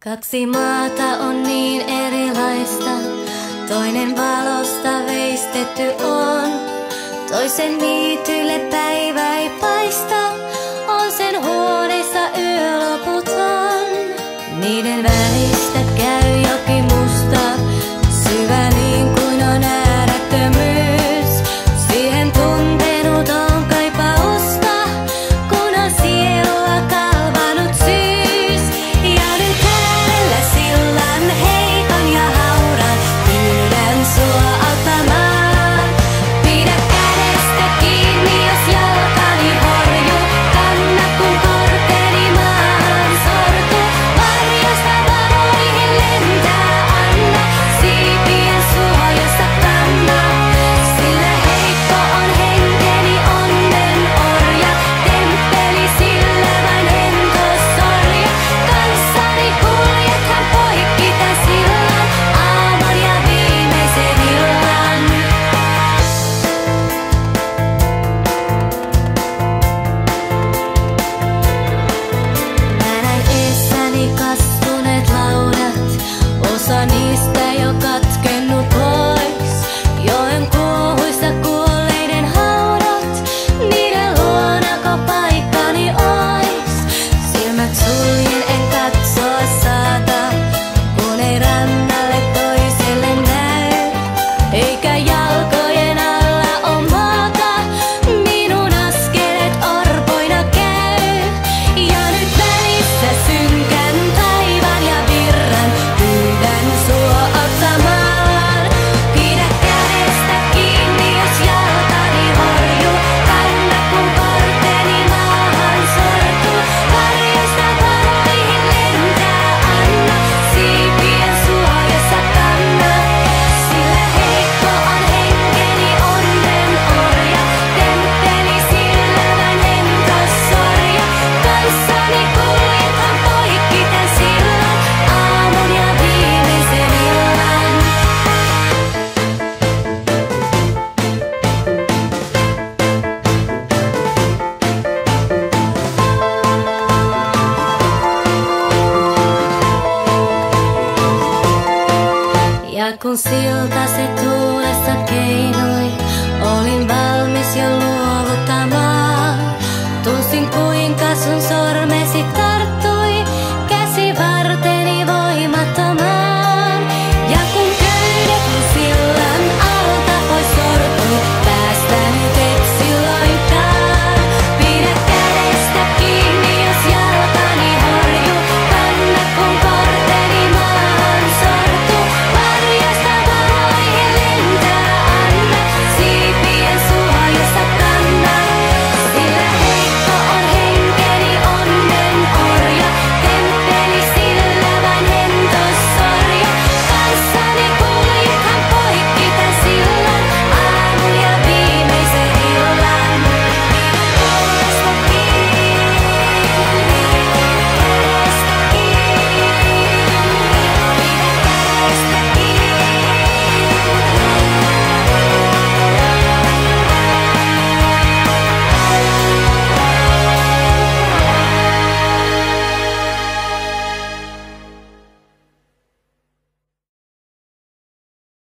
Kaksi maata on niin erilaista, toinen valosta veistetty on. Toisen niitylle päivä ei paista, on sen huoneessa yö loputon. Niiden välistä käy jokin musta, syvä niin kuin on äärettömyys. Siihen tuntenuton kaipausta, kun on sielua kalvanut syys. Ja nyt äärellä sillan heikon ja hauran, pyydän sua auttamaan. Pidä kädestä kiinni, jos jalkani horjuu, kanna kun korteni maahan sortuu. Varjosta valoihin lentää, anna siipien suojassa kanna. Sillä heikko on henkeni onnen orja, temppeli sillä vain hentos sorja. Kanssani kuljethan poikki tän sillan, aamon ja viimeisen illan. Mä näin eessäni kastuneet laudat, osa niistä jo katkennut pois. Joen kuohuissa kuolleiden haudat, niiden luonako paikkani ois. Silmät suljen en katsoa saata, kun ei rannalle toiselle näy. Eikä jalkojen alla on maata, minun askeleet orpoina käy. Ja nyt välissä synkän taivaan ja virran, pyydän sua auttamaan. Pidä kädestä kiinni, jos jalkani horjuu, kanna kun korteni maahan sortuu. Varjosta valoihin lentää, anna siipien suojassa kanna. Sillä heikko on henkeni onnen orja, temppeli sillä vain hentos sorja. Kanssani kuljethan poikki tän sillan, aamun ja viimeisen illan. Ja kun silta se tuulessa keinui, olin valmis jo luovuttamaan. Tunsin kuinka sun sormesi